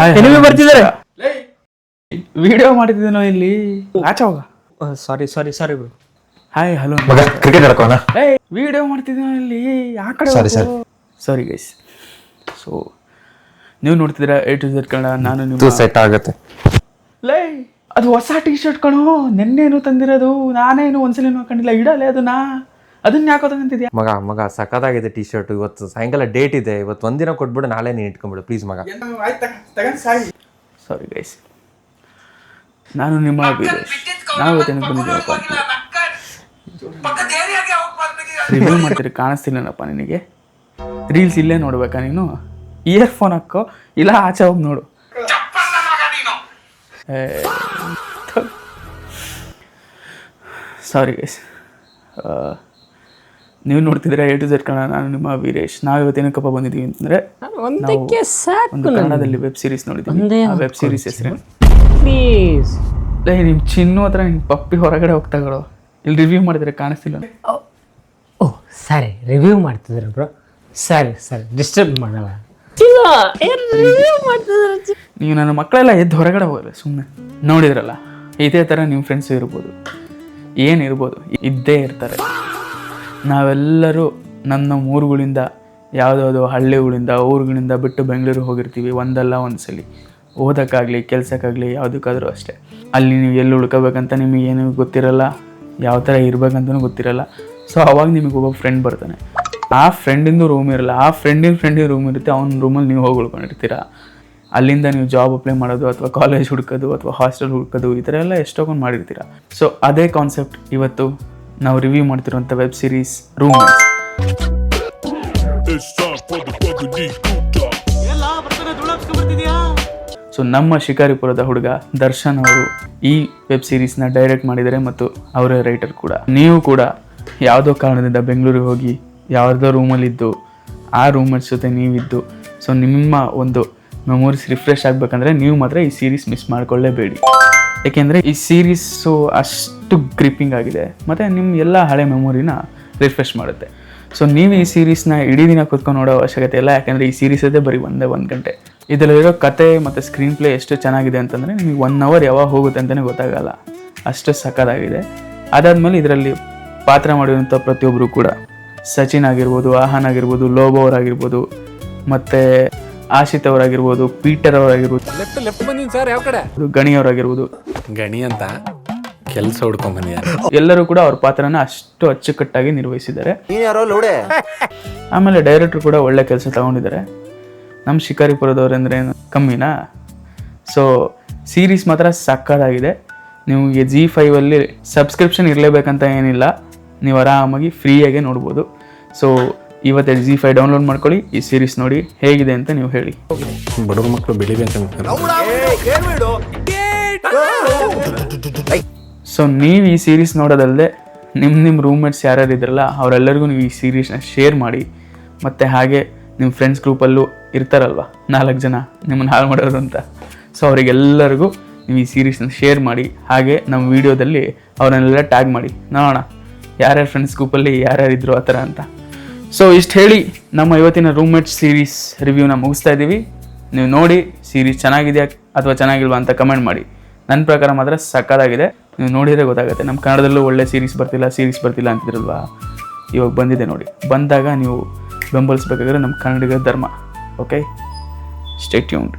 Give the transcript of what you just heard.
Enemy ಬರ್ತಿದ್ದಾರೆ. Video ಮಾಡ್ತಿದ್ದೀನೋ ಇಲ್ಲಿ ಆಚೆ ಹೋಗ. Sorry bro. Hi hello cricket ಆಡ್ಕೋಣ. ವಿಡಿಯೋ ಮಾಡ್ತಿದ್ದೀನೋ ಇಲ್ಲಿ ಆ ಕಡೆ. Sorry guys. ಸೊ ನೀವು ನೋಡ್ತಿದ್ದೀರಾ A to Z ಕನ್ನಡ. ನಾನು ನಿಮ್ಮ ಸೆಟ್ ಆಗುತ್ತೆ. ಅದು ಹೊಸ ಟಿ ಶರ್ಟ್ ಕಣೋ, ನೆನ್ನೇನು ತಂದಿರೋದು. ನಾನೇನು ಒಂದ್ಸಲ ಹಾಕೊಂಡಿಲ್ಲ. ಇಡಲ್ಲ ಅದನ್ನ ಯಾಕೋ ತಂದಿದ್ಯಾ ಮಗ ಸಖತ್ತಾಗಿದೆ ಟಿ ಶರ್ಟ್. ಇವತ್ತು ಸಾಯಂಕಾಲ ಡೇಟ್ ಇದೆ. ಇವತ್ತು ಒಂದಿನ ಕೊಟ್ಬಿಡು, ನಾಳೆ ನೀನು ಇಟ್ಕೊಂಡ್ಬಿಡು ಪ್ಲೀಸ್ ಮಗ. ಸಾರಿ ಗೈಸ್, ನಾನು ನಿಮ್ಮ ವೀರೇಶ್. ನಾವು ಇವತ್ತೇನಕ್ಕೆ ಬಂದಿದ್ದೀವಪ್ಪ, ರಿವ್ಯೂ ಮಾಡ್ತೀರಿ. ಕಾಣಿಸ್ತಿಲ್ಲನಪ್ಪ ನಿನಗೆ? ರೀಲ್ಸ್ ಇಲ್ಲೇ ನೋಡ್ಬೇಕಾ ನೀನು? ಇಯರ್ಫೋನ್ ಹಾಕೋ, ಇಲ್ಲ ಆಚೆ ಹೋಗಿ ನೋಡು. ಸಾರಿ ಗೈಸ್, ನೀವು ನೋಡ್ತಿದ್ರೆ A to Z ಕನ್ನಡ. ನಾನು ನಿಮ್ಮ ವೀರೇಶ್. ನಾವು ಇವತ್ತೇನಕ್ಕಪ್ಪ ಬಂದಿದ್ದೀವಿ ಅಂತಂದರೆ, ಒಂದು ಕನ್ನಡದಲ್ಲಿ ವೆಬ್ ಸೀರೀಸ್ ನೋಡಿದ್ದೀವಿ. ಆ ವೆಬ್ ಸೀರೀಸ್ ಹೆಸರು ನಿಮ್ಮ ಚಿನ್ನು ಹತ್ರ ನಿಮ್ಮ ಪಪ್ಪಿ ಹೊರಗಡೆ ಹೋಗ್ತಾಗಳು. ಇಲ್ಲಿ ರಿವ್ಯೂ ಮಾಡಿದ್ರೆ ಕಾಣಿಸ್ತಿಲ್ಲ. ಓಹ್ ಸರಿ, ರಿವ್ಯೂ ಮಾಡ್ತಿದ್ರು ಬ್ರೋ. ಸರಿ ಡಿಸ್ಟರ್ಬ್ ಮಾಡಲ್ಲ. ನೀವು ನನ್ನ ಮಕ್ಕಳೆಲ್ಲ ಎದ್ದು ಹೊರಗಡೆ ಹೋಗಲ್ಲ ಸುಮ್ಮನೆ. ನೋಡಿದ್ರಲ್ಲ, ಇದೇ ಥರ ನಿಮ್ಮ ಫ್ರೆಂಡ್ಸು ಇರ್ಬೋದು, ಏನಿರ್ಬೋದು, ಇದ್ದೇ ಇರ್ತಾರೆ. ನಾವೆಲ್ಲರೂ ನಮ್ಮ ಊರುಗಳಿಂದ, ಯಾವುದಾವುದೋ ಹಳ್ಳಿಗಳಿಂದ, ಊರುಗಳಿಂದ ಬಿಟ್ಟು ಬೆಂಗಳೂರಿಗೆ ಹೋಗಿರ್ತೀವಿ ಒಂದಲ್ಲ ಒಂದು ಸಲ. ಓದೋಕ್ಕಾಗಲಿ, ಕೆಲಸಕ್ಕಾಗಲಿ, ಯಾವುದಕ್ಕಾದರೂ ಅಷ್ಟೇ. ಅಲ್ಲಿ ನೀವು ಎಲ್ಲಿ ಉಳ್ಕೋಬೇಕಂತ ನಿಮಗೇನು ಗೊತ್ತಿರಲ್ಲ, ಯಾವ ಥರ ಇರಬೇಕಂತನೂ ಗೊತ್ತಿರಲ್ಲ. ಸೊ ಅವಾಗ ನಿಮಗೆ ಒಬ್ಬ ಫ್ರೆಂಡ್ ಬರ್ತಾನೆ. ಆ ಫ್ರೆಂಡಿಂದು ರೂಮ್ ಇರಲ್ಲ, ಆ ಫ್ರೆಂಡಿನ ರೂಮ್ ಇರುತ್ತೆ. ಅವ್ನ ರೂಮಲ್ಲಿ ನೀವು ಹೋಗಿ ಉಳ್ಕೊಂಡಿರ್ತೀರ. ಅಲ್ಲಿಂದ ನೀವು ಜಾಬ್ ಅಪ್ಲೈ ಮಾಡೋದು, ಅಥವಾ ಕಾಲೇಜ್ ಹುಡ್ಕೋದು, ಅಥವಾ ಹಾಸ್ಟೆಲ್ ಹುಡ್ಕೋದು, ಈ ಥರ ಎಲ್ಲ ಎಷ್ಟೊಂದು ಮಾಡಿರ್ತೀರ. ಸೊ ಅದೇ ಕಾನ್ಸೆಪ್ಟ್ ಇವತ್ತು ನಾವು ರಿವ್ಯೂ ಮಾಡ್ತಿರುವಂಥ ವೆಬ್ ಸೀರೀಸ್ ರೂಮ್ಮೇಟ್ಸ್. ಸೊ ನಮ್ಮ ಶಿಕಾರಿಪುರದ ಹುಡುಗ ದರ್ಶನ್ ಅವರು ಈ ವೆಬ್ ಸೀರೀಸ್ನ ಡೈರೆಕ್ಟ್ ಮಾಡಿದ್ದಾರೆ ಮತ್ತು ಅವರೇ ರೈಟರ್ ಕೂಡ. ನೀವು ಕೂಡ ಯಾವುದೋ ಕಾರಣದಿಂದ ಬೆಂಗಳೂರಿಗೆ ಹೋಗಿ ಯಾವುದೋ ರೂಮಲ್ಲಿದ್ದು, ಆ ರೂಮ್ಮೇಟ್ಸ್ ಜೊತೆ ನೀವಿದ್ದು, ಸೊ ನಿಮ್ಮ ಒಂದು ಮೆಮೊರೀಸ್ ರಿಫ್ರೆಶ್ ಆಗಬೇಕಂದ್ರೆ ನೀವು ಮಾತ್ರ ಈ ಸೀರೀಸ್ ಮಿಸ್ ಮಾಡ್ಕೊಳ್ಳೇಬೇಡಿ. ಏಕೆಂದರೆ ಈ ಸೀರೀಸು ಅಷ್ಟು ಗ್ರಿಪ್ಪಿಂಗ್ ಆಗಿದೆ ಮತ್ತು ನಿಮ್ಮ ಎಲ್ಲ ಹಳೆ ಮೆಮೊರಿನ ರಿಫ್ರೆಶ್ ಮಾಡುತ್ತೆ. ಸೊ ನೀವು ಈ ಸೀರೀಸ್ನ ಇಡೀ ದಿನ ಕೂತ್ಕೊಂಡು ನೋಡೋ ಅವಶ್ಯಕತೆ ಇಲ್ಲ, ಯಾಕೆಂದರೆ ಈ ಸೀರೀಸದೇ ಬರೀ ಒಂದೇ 1 ಗಂಟೆ. ಇದರಲ್ಲಿರೋ ಕತೆ ಮತ್ತು ಸ್ಕ್ರೀನ್ ಪ್ಲೇ ಎಷ್ಟು ಚೆನ್ನಾಗಿದೆ ಅಂತಂದರೆ ನಿಮಗೆ 1 ಅವರ್ ಯಾವಾಗ ಹೋಗುತ್ತೆ ಅಂತಲೇ ಗೊತ್ತಾಗಲ್ಲ, ಅಷ್ಟು ಸಕ್ಕತ್ತಾಗಿದೆ. ಅದಾದಮೇಲೆ ಇದರಲ್ಲಿ ಪಾತ್ರ ಮಾಡಿರುವಂಥ ಪ್ರತಿಯೊಬ್ಬರು ಕೂಡ, ಸಚಿನ್ ಆಗಿರ್ಬೋದು, ಆಹಾನ್ ಆಗಿರ್ಬೋದು, ಲೋಬೋ ಅವರಾಗಿರ್ಬೋದು, ಮತ್ತು ಆಶಿತ್ ಅವರಾಗಿರ್ಬೋದು, ಪೀಟರ್ ಅವರಾಗಿರ್ಬೋದು, ಗಣಿ ಅವರಾಗಿರ್ಬೋದು, ಗಣಿ ಅಂತ ಕೆಲಸ ಹುಡ್ಕೊಂಡ್ಬಂದಿಯ, ಎಲ್ಲರೂ ಕೂಡ ಅವ್ರ ಪಾತ್ರನ ಅಷ್ಟು ಅಚ್ಚುಕಟ್ಟಾಗಿ ನಿರ್ವಹಿಸಿದ್ದಾರೆ. ಆಮೇಲೆ ಡೈರೆಕ್ಟರ್ ಕೂಡ ಒಳ್ಳೆ ಕೆಲಸ ತಗೊಂಡಿದ್ದಾರೆ. ನಮ್ಮ ಶಿಕಾರಿಪುರದವ್ರಂದ್ರೆ ಕಮ್ಮಿನಾ? ಸೊ ಸೀರೀಸ್ ಮಾತ್ರ ಸಕ್ಕತ್ತಾಗಿದೆ. ನಿಮಗೆ Zee5 ಸಬ್ಸ್ಕ್ರಿಪ್ಷನ್ ಇರಲೇಬೇಕಂತ ಏನಿಲ್ಲ, ನೀವು ಆರಾಮಾಗಿ ಫ್ರೀಯಾಗೆ ನೋಡ್ಬೋದು. ಸೊ ಇವತ್ತೇ Zee5 ಡೌನ್ಲೋಡ್ ಮಾಡ್ಕೊಳ್ಳಿ, ಈ ಸೀರೀಸ್ ನೋಡಿ ಹೇಗಿದೆ ಅಂತ ನೀವು ಹೇಳಿ. ಬಡವ್ರ ಮಕ್ಕಳು ಬೆಳಿಬೇಕಂತ. ಸೊ ನೀವು ಈ ಸೀರೀಸ್ ನೋಡೋದಲ್ಲದೆ ನಿಮ್ಮ ರೂಮ್ಮೇಟ್ಸ್ ಯಾರ್ಯಾರು ಇದ್ರಲ್ಲ ಅವರೆಲ್ಲರಿಗೂ ನೀವು ಈ ಸೀರೀಸ್ನ ಶೇರ್ ಮಾಡಿ. ಮತ್ತು ಹಾಗೆ ನಿಮ್ಮ ಫ್ರೆಂಡ್ಸ್ ಗ್ರೂಪಲ್ಲೂ ಇರ್ತಾರಲ್ವ 4 ಜನ ನಿಮ್ಮನ್ನು ಹಾಳು ಮಾಡೋರು ಅಂತ, ಸೊ ಅವರಿಗೆಲ್ಲರಿಗೂ ನೀವು ಈ ಸೀರೀಸ್ನ ಶೇರ್ ಮಾಡಿ. ಹಾಗೆ ನಮ್ಮ ವೀಡಿಯೋದಲ್ಲಿ ಅವರನ್ನೆಲ್ಲ ಟ್ಯಾಗ್ ಮಾಡಿ, ನೋಡೋಣ ಯಾರ್ಯಾರು ಫ್ರೆಂಡ್ಸ್ ಗ್ರೂಪಲ್ಲಿ ಯಾರ್ಯಾರಿದ್ರು ಆ ಥರ ಅಂತ. ಸೊ ಇಷ್ಟು ಹೇಳಿ ನಮ್ಮ ಇವತ್ತಿನ ರೂಮ್ಮೇಟ್ಸ್ ಸೀರೀಸ್ ರಿವ್ಯೂನ ಮುಗಿಸ್ತಾ ಇದ್ದೀವಿ. ನೀವು ನೋಡಿ ಸೀರೀಸ್ ಚೆನ್ನಾಗಿದೆಯಾ ಅಥವಾ ಚೆನ್ನಾಗಿಲ್ವಾ ಅಂತ ಕಮೆಂಟ್ ಮಾಡಿ. ನನ್ನ ಪ್ರಕಾರ ಮಾತ್ರ ಸಕ್ಕತ್ತಾಗಿದೆ. ನೀವು ನೋಡಿದರೆ ಗೊತ್ತಾಗುತ್ತೆ. ನಮ್ಮ ಕನ್ನಡದಲ್ಲೂ ಒಳ್ಳೆ ಸೀರೀಸ್ ಬರ್ತಿಲ್ಲ ಅಂತಿದ್ರಲ್ವಾ, ಇವಾಗ ಬಂದಿದೆ ನೋಡಿ. ಬಂದಾಗ ನೀವು ಬೆಂಬಲಿಸ್ಬೇಕಾದ್ರೆ ನಮ್ಮ ಕನ್ನಡಿಗರ ಧರ್ಮ. Okay, stay tuned.